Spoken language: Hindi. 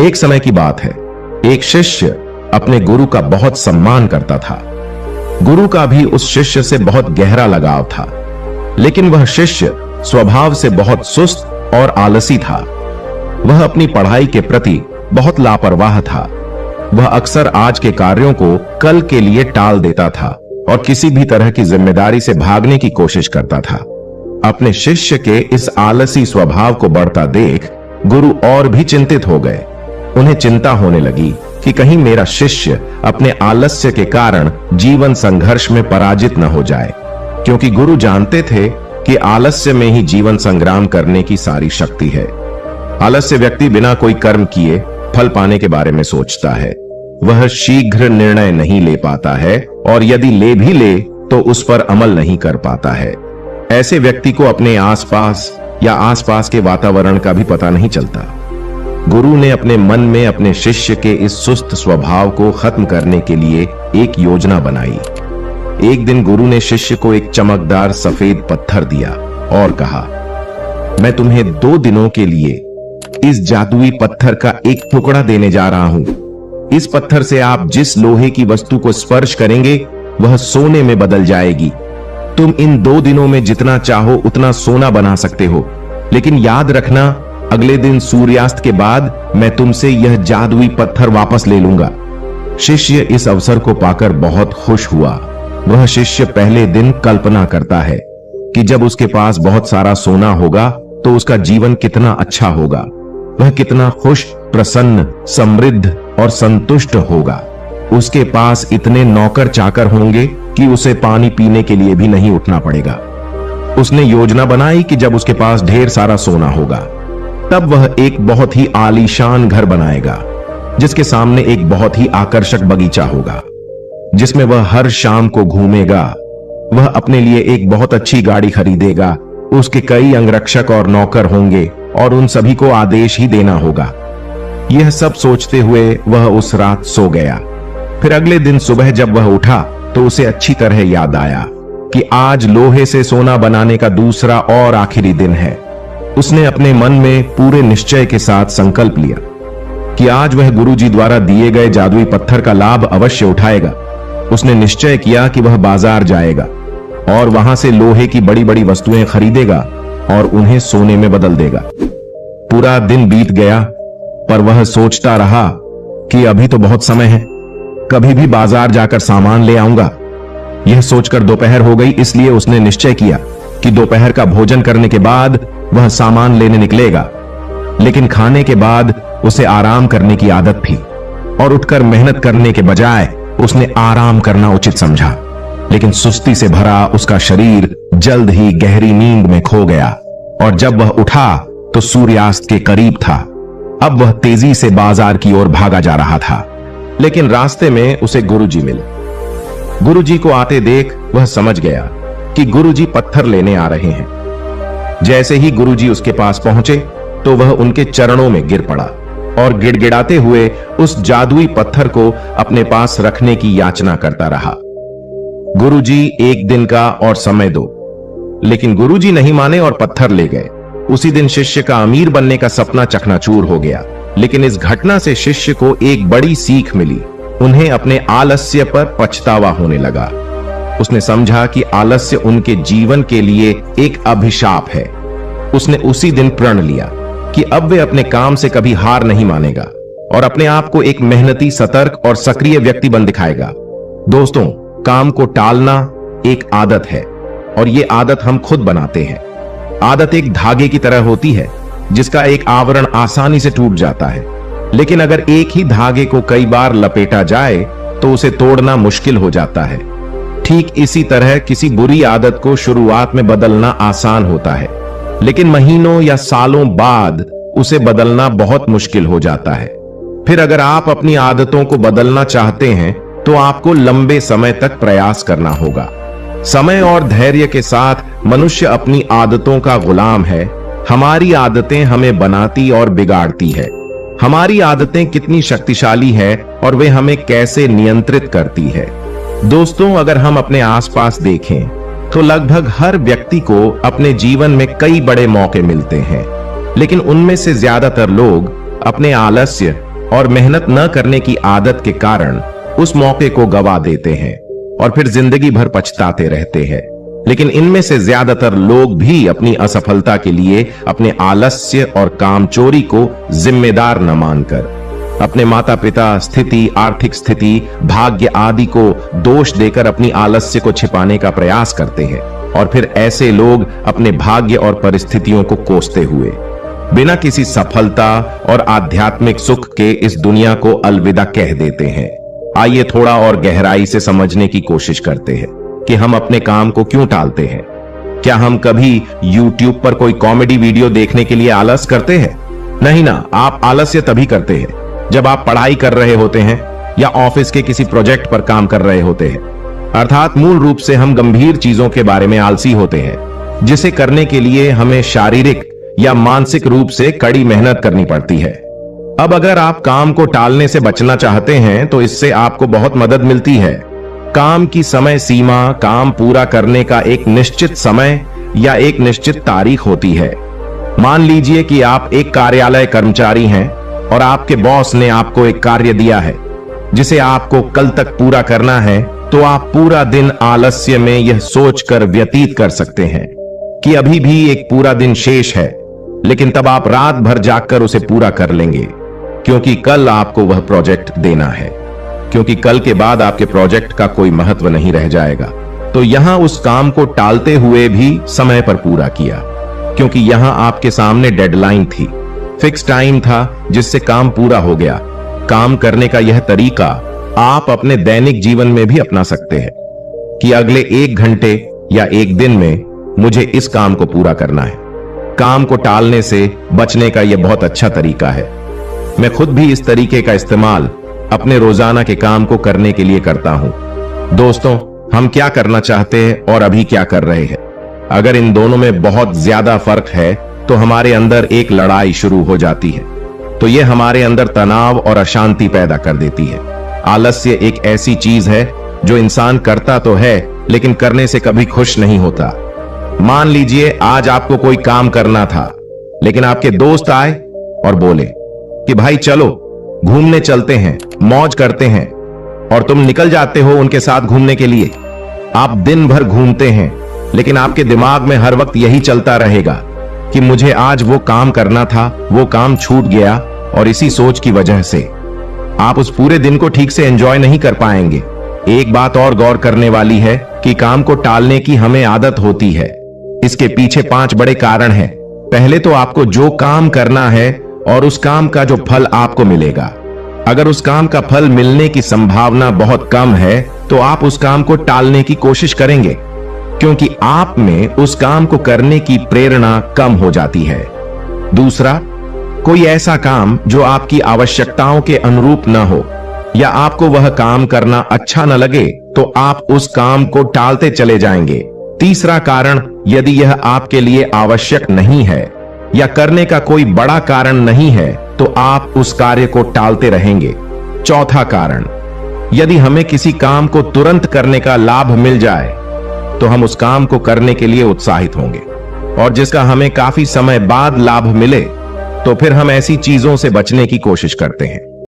एक समय की बात है, एक शिष्य अपने गुरु का बहुत सम्मान करता था। गुरु का भी उस शिष्य से बहुत गहरा लगाव था, लेकिन वह शिष्य स्वभाव से बहुत सुस्त और आलसी था। वह अपनी पढ़ाई के प्रति बहुत लापरवाह था। वह अक्सर आज के कार्यों को कल के लिए टाल देता था और किसी भी तरह की जिम्मेदारी से भागने की कोशिश करता था। अपने शिष्य के इस आलसी स्वभाव को बढ़ता देख गुरु और भी चिंतित हो गए। उन्हें चिंता होने लगी कि कहीं मेरा शिष्य अपने आलस्य के कारण जीवन संघर्ष में पराजित न हो जाए, क्योंकि गुरु जानते थे कि आलस्य में ही जीवन संग्राम करने की सारी शक्ति है। आलस्य व्यक्ति बिना कोई कर्म किए फल पाने के बारे में सोचता है। वह शीघ्र निर्णय नहीं ले पाता है और यदि ले भी ले तो उस पर अमल नहीं कर पाता है। ऐसे व्यक्ति को अपने आसपास या आसपास के वातावरण का भी पता नहीं चलता। गुरु ने अपने मन में अपने शिष्य के इस सुस्त स्वभाव को खत्म करने के लिए एक योजना बनाई। एक दिन गुरु ने शिष्य को एक चमकदार सफेद पत्थर दिया और कहा, मैं तुम्हें 2 दिनों के लिए इस जादुई पत्थर का एक टुकड़ा देने जा रहा हूं। इस पत्थर से आप जिस लोहे की वस्तु को स्पर्श करेंगे वह सोने में बदल जाएगी। तुम इन 2 दिनों में जितना चाहो उतना सोना बना सकते हो, लेकिन याद रखना, अगले दिन सूर्यास्त के बाद मैं तुमसे यह जादुई पत्थर वापस ले लूंगा। शिष्य इस अवसर को पाकर बहुत खुश हुआ। वह शिष्य पहले दिन कल्पना करता है कि जब उसके पास बहुत सारा सोना होगा तो उसका जीवन कितना अच्छा होगा। वह कितना खुश, प्रसन्न, समृद्ध और संतुष्ट होगा। उसके पास इतने नौकर चाकर होंगे कि उसे पानी पीने के लिए भी नहीं उठना पड़ेगा। उसने योजना बनाई कि जब उसके पास ढेर सारा सोना होगा तब वह एक बहुत ही आलीशान घर बनाएगा, जिसके सामने एक बहुत ही आकर्षक बगीचा होगा, जिसमें वह हर शाम को घूमेगा। वह अपने लिए एक बहुत अच्छी गाड़ी खरीदेगा। उसके कई अंगरक्षक और नौकर होंगे और उन सभी को आदेश ही देना होगा। यह सब सोचते हुए वह उस रात सो गया। फिर अगले दिन सुबह जब वह उठा तो उसे अच्छी तरह याद आया कि आज लोहे से सोना बनाने का दूसरा और आखिरी दिन है। उसने अपने मन में पूरे निश्चय के साथ संकल्प लिया कि आज वह गुरुजी द्वारा दिए गए जादुई पत्थर का लाभ अवश्य उठाएगा। उसने निश्चय किया कि वह बाजार जाएगा और वहां से लोहे की बड़ी बड़ी वस्तुएं खरीदेगा और उन्हें सोने में बदल देगा। पूरा दिन बीत गया, पर वह सोचता रहा कि अभी तो बहुत समय है, कभी भी बाजार जाकर सामान ले आऊंगा। यह सोचकर दोपहर हो गई, इसलिए उसने निश्चय किया कि दोपहर का भोजन करने के बाद वह सामान लेने निकलेगा। लेकिन खाने के बाद उसे आराम करने की आदत थी और उठकर मेहनत करने के बजाय उसने आराम करना उचित समझा। लेकिन सुस्ती से भरा उसका शरीर जल्द ही गहरी नींद में खो गया और जब वह उठा तो सूर्यास्त के करीब था। अब वह तेजी से बाजार की ओर भागा जा रहा था, लेकिन रास्ते में उसे गुरुजी मिले। गुरुजी को आते देख वह समझ गया कि गुरुजी पत्थर लेने आ रहे हैं। जैसे ही गुरुजी उसके पास पहुंचे तो वह उनके चरणों में गिर पड़ा और गिड़गिड़ाते हुए उस जादुई पत्थर को अपने पास रखने की याचना करता रहा। गुरुजी, एक दिन का और समय दो। लेकिन गुरुजी नहीं माने और पत्थर ले गए। उसी दिन शिष्य का अमीर बनने का सपना चकनाचूर हो गया। लेकिन इस घटना से शिष्य को एक बड़ी सीख मिली। उन्हें अपने आलस्य पर पछतावा होने लगा। उसने समझा कि आलस्य उनके जीवन के लिए एक अभिशाप है। उसने उसी दिन प्रण लिया कि अब वे अपने काम से कभी हार नहीं मानेगा और अपने आप को एक मेहनती, सतर्क और सक्रिय व्यक्ति बन दिखाएगा। दोस्तों, काम को टालना एक आदत है और ये आदत हम खुद बनाते हैं। आदत एक धागे की तरह होती है जिसका एक आवरण आसानी से टूट जाता है, लेकिन अगर एक ही धागे को कई बार लपेटा जाए तो उसे तोड़ना मुश्किल हो जाता है। ठीक इसी तरह किसी बुरी आदत को शुरुआत में बदलना आसान होता है, लेकिन महीनों या सालों बाद उसे बदलना बहुत मुश्किल हो जाता है। फिर अगर आप अपनी आदतों को बदलना चाहते हैं तो आपको लंबे समय तक प्रयास करना होगा। समय और धैर्य के साथ मनुष्य अपनी आदतों का गुलाम है। हमारी आदतें हमें बनाती और बिगाड़ती है। हमारी आदतें कितनी शक्तिशाली है और वे हमें कैसे नियंत्रित करती है। दोस्तों, अगर हम अपने आसपास देखें तो लगभग हर व्यक्ति को अपने जीवन में कई बड़े मौके मिलते हैं, लेकिन उनमें से ज्यादातर लोग अपने आलस्य और मेहनत न करने की आदत के कारण उस मौके को गवा देते हैं और फिर जिंदगी भर पछताते रहते हैं। लेकिन इनमें से ज्यादातर लोग भी अपनी असफलता के लिए अपने आलस्य और कामचोरी को जिम्मेदार न मानकर अपने माता पिता, स्थिति, आर्थिक स्थिति, भाग्य आदि को दोष देकर अपनी आलस्य को छिपाने का प्रयास करते हैं और फिर ऐसे लोग अपने भाग्य और परिस्थितियों को कोसते हुए बिना किसी सफलता और आध्यात्मिक सुख के इस दुनिया को अलविदा कह देते हैं। आइए थोड़ा और गहराई से समझने की कोशिश करते हैं कि हम अपने काम को क्यों टालते हैं। क्या हम कभी YouTube पर कोई कॉमेडी वीडियो देखने के लिए आलस करते हैं? नहीं ना, आप आलस्य तभी करते हैं जब आप पढ़ाई कर रहे होते हैं या ऑफिस के किसी प्रोजेक्ट पर काम कर रहे होते हैं। अर्थात मूल रूप से हम गंभीर चीजों के बारे में आलसी होते हैं जिसे करने के लिए हमें शारीरिक या मानसिक रूप से कड़ी मेहनत करनी पड़ती है। अब अगर आप काम को टालने से बचना चाहते हैं तो इससे आपको बहुत मदद मिलती है। काम की समय सीमा, काम पूरा करने का एक निश्चित समय या एक निश्चित तारीख होती है। मान लीजिए कि आप एक कार्यालय कर्मचारी हैं और आपके बॉस ने आपको एक कार्य दिया है जिसे आपको कल तक पूरा करना है, तो आप पूरा दिन आलस्य में यह सोचकर व्यतीत कर सकते हैं कि अभी भी एक पूरा दिन शेष है, लेकिन तब आप रात भर जागकर उसे पूरा कर लेंगे क्योंकि कल आपको वह प्रोजेक्ट देना है, क्योंकि कल के बाद आपके प्रोजेक्ट का कोई महत्व नहीं रह जाएगा। तो यहां उस काम को टालते हुए भी समय पर पूरा किया क्योंकि यहां आपके सामने डेडलाइन थी, फिक्स टाइम था जिससे काम पूरा हो गया। काम करने का यह तरीका आप अपने दैनिक जीवन में भी अपना सकते हैं कि अगले 1 घंटे या 1 दिन में मुझे इस काम को पूरा करना है। काम को टालने से बचने का यह बहुत अच्छा तरीका है। मैं खुद भी इस तरीके का इस्तेमाल अपने रोजाना के काम को करने के लिए करता हूं। दोस्तों, हम क्या करना चाहते हैं और अभी क्या कर रहे हैं, अगर इन दोनों में बहुत ज्यादा फर्क है तो हमारे अंदर एक लड़ाई शुरू हो जाती है। तो यह हमारे अंदर तनाव और अशांति पैदा कर देती है। आलस्य एक ऐसी चीज है जो इंसान करता तो है लेकिन करने से कभी खुश नहीं होता। मान लीजिए आज आपको कोई काम करना था लेकिन आपके दोस्त आए और बोले कि भाई चलो घूमने चलते हैं, मौज करते हैं, और तुम निकल जाते हो उनके साथ घूमने के लिए। आप दिन भर घूमते हैं लेकिन आपके दिमाग में हर वक्त यही चलता रहेगा कि मुझे आज वो काम करना था, वो काम छूट गया, और इसी सोच की वजह से आप उस पूरे दिन को ठीक से एंजॉय नहीं कर पाएंगे। एक बात और गौर करने वाली है कि काम को टालने की हमें आदत होती है। इसके पीछे 5 बड़े कारण हैं। पहले तो आपको जो काम करना है और उस काम का जो फल आपको मिलेगा, अगर उस काम का फल मिलने की संभावना बहुत कम है तो आप उस काम को टालने की कोशिश करेंगे क्योंकि आप में उस काम को करने की प्रेरणा कम हो जाती है। दूसरा, कोई ऐसा काम जो आपकी आवश्यकताओं के अनुरूप न हो या आपको वह काम करना अच्छा न लगे तो आप उस काम को टालते चले जाएंगे। तीसरा कारण, यदि यह आपके लिए आवश्यक नहीं है या करने का कोई बड़ा कारण नहीं है तो आप उस कार्य को टालते रहेंगे। चौथा कारण, यदि हमें किसी काम को तुरंत करने का लाभ मिल जाए तो हम उस काम को करने के लिए उत्साहित होंगे, और जिसका हमें काफी समय बाद लाभ मिले तो फिर हम ऐसी चीजों से बचने की कोशिश करते हैं।